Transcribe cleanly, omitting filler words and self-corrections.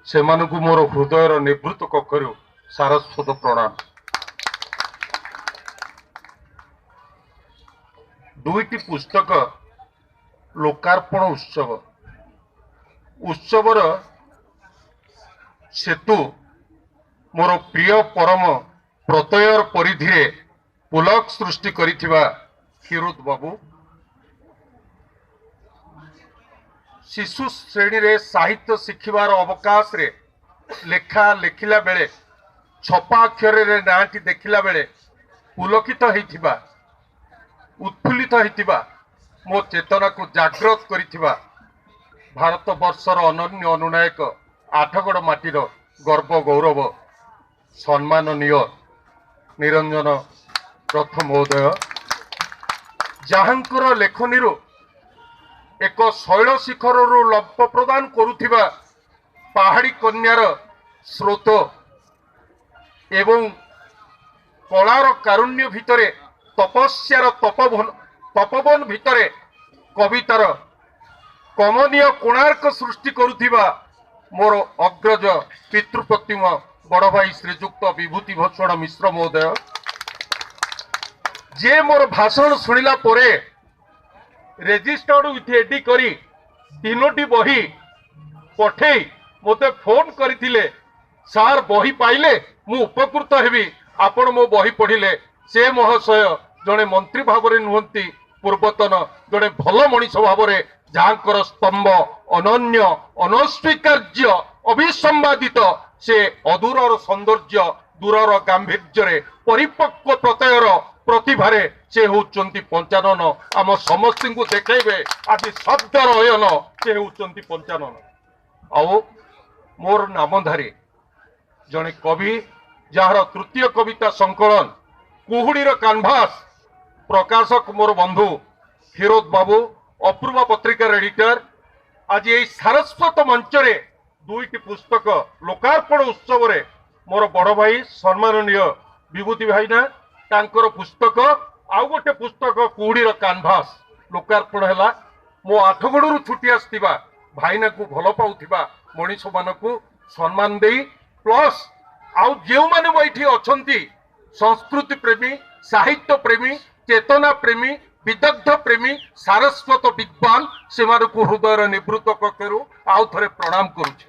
ସେମାନଙ୍କୁ ମୋର ହୃଦୟର ନିବୃତ୍ତ କକ୍ଷରୁ ସାରସ୍ୱତ ପ୍ରଣାମ। ଦୁଇଟି ପୁସ୍ତକ ଲୋକାର୍ପଣ ଉତ୍ସବର ସେତୁ ମୋର ପ୍ରିୟ ପରମ ପ୍ରତ୍ୟୟର ପରିଧିରେ ପୁଲକ ସୃଷ୍ଟି କରିଥିବା କ୍ଷୀରୋଦ ବାବୁ, ଶିଶୁ ଶ୍ରେଣୀରେ ସାହିତ୍ୟ ଶିଖିବାର ଅବକାଶରେ ଲେଖିଲା ବେଳେ ଛପା ଅକ୍ଷରରେ ନାଁଟି ଦେଖିଲା ବେଳେ ପୁଲକିତ ହେଇଥିବା, ଉତ୍ଫୁଲ୍ଲିତ ହେଇଥିବା, ମୋ ଚେତନାକୁ ଜାଗ୍ରତ କରିଥିବା ଭାରତ ବର୍ଷର ଅନନ୍ୟ ଅନୁନାୟକ ଆଠଗଡ଼ ମାଟିର ଗର୍ବ ଗୌରବ ସମ୍ମାନନୀୟ ନିରଞ୍ଜନ ରଥ ମହୋଦୟ, ଯାହାଙ୍କର ଲେଖନୀରୁ ଏକ ଶୈଳ ଶିଖରରୁ ଲମ୍ପ ପ୍ରଦାନ କରୁଥିବା ପାହାଡ଼ି କନ୍ୟାର ସ୍ରୋତ ଏବଂ କଳାର କାରୁଣ୍ୟ ଭିତରେ ତପସ୍ୟାର ତପବନ ଭିତରେ କବିତାର କମନୀୟ କୋଣାର୍କ ସୃଷ୍ଟି କରୁଥିବା ମୋର ଅଗ୍ରଜ ପିତୃପ୍ରତିମ ବଡ଼ ଭାଇ ଶ୍ରୀଯୁକ୍ତ ବିଭୂତି ଭୂଷଣ ମିଶ୍ର ମହୋଦୟ, ଯେ ମୋର ଭାଷଣ ଶୁଣିଲା ପରେ ରେଜିଷ୍ଟର୍ଡ ୱିଥ୍ ଏଡି କରି 3ଟି ବହି ପଠେଇ ମୋତେ ଫୋନ କରିଥିଲେ, ସାର୍ ବହି ପାଇଲେ ମୁଁ ଉପକୃତ ହେବି, ଆପଣ ମୋ ବହି ପଢ଼ିଲେ। ସେ ମହାଶୟ ଜଣେ ମନ୍ତ୍ରୀ ଭାବରେ ନୁହନ୍ତି, ପୂର୍ବତନ ଜଣେ ଭଲ ମଣିଷ ଭାବରେ, ଯାହାଙ୍କର ସ୍ତମ୍ଭ ଅନନ୍ୟ, ଅନସ୍ୱୀକାର୍ଯ୍ୟ, ଅବିସମ୍ବାଦିତ, ସେ ଅଦୂରର ସୌନ୍ଦର୍ଯ୍ୟ, ଦୂରର ଗାମ୍ଭୀର୍ଯ୍ୟରେ, ପରିପକ୍ୱ ପ୍ରତ୍ୟୟର ପ୍ରତିଭାରେ ସେ ହେଉଛନ୍ତି ପଞ୍ଚାନନ। ଆମ ସମସ୍ତଙ୍କୁ ଦେଖେଇବେ ଆଜି ଶବ୍ଦର ଅୟନ, ସେ ହେଉଛନ୍ତି ପଞ୍ଚାନନ। ଆଉ ମୋର ନାମଧାରୀ ଜଣେ କବି, ଯାହାର ତୃତୀୟ କବିତା ସଂକଳନ କୁହୁଡ଼ିର କାନଭାସ ପ୍ରକାଶକ ମୋର ବନ୍ଧୁ କ୍ଷୀରୋଦ ବାବୁ, ଅପୂର୍ବ ପତ୍ରିକାର ଏଡିଟର, ଆଜି ଏହି ସାରସ୍ୱତ ମଞ୍ଚରେ ଦୁଇଟି ପୁସ୍ତକ ଲୋକାର୍ପଣ ଉତ୍ସବରେ ମୋର ବଡ଼ ଭାଇ ସମ୍ମାନନୀୟ ବିଭୂତି ଭାଇନା, ତାଙ୍କର ପୁସ୍ତକ ଆଉ ଗୋଟେ ପୁସ୍ତକ କୁହୁଡ଼ିର କାନଭାସ ଲୋକାର୍ପଣ ହେଲା। ମୋ ଆଠଗଡ଼ରୁ ଛୁଟି ଆସିଥିବା ଭାଇନାକୁ ଭଲ ପାଉଥିବା ମଣିଷମାନଙ୍କୁ ସମ୍ମାନ ଦେଇ, ପ୍ଲସ୍ ଆଉ ଯେଉଁମାନେ ଏଠି ଅଛନ୍ତି ସଂସ୍କୃତି ପ୍ରେମୀ, ସାହିତ୍ୟ ପ୍ରେମୀ, ଚେତନା ପ୍ରେମୀ, ବିଦଗ୍ଧ ପ୍ରେମୀ, ସାରସ୍ୱତ ବିଦ୍ୱାନ, ସେମାନଙ୍କୁ ହୃଦୟର ନିବୃତ୍ତ କକ୍ଷରୁ ଆଉ ଥରେ ପ୍ରଣାମ କରୁଛି।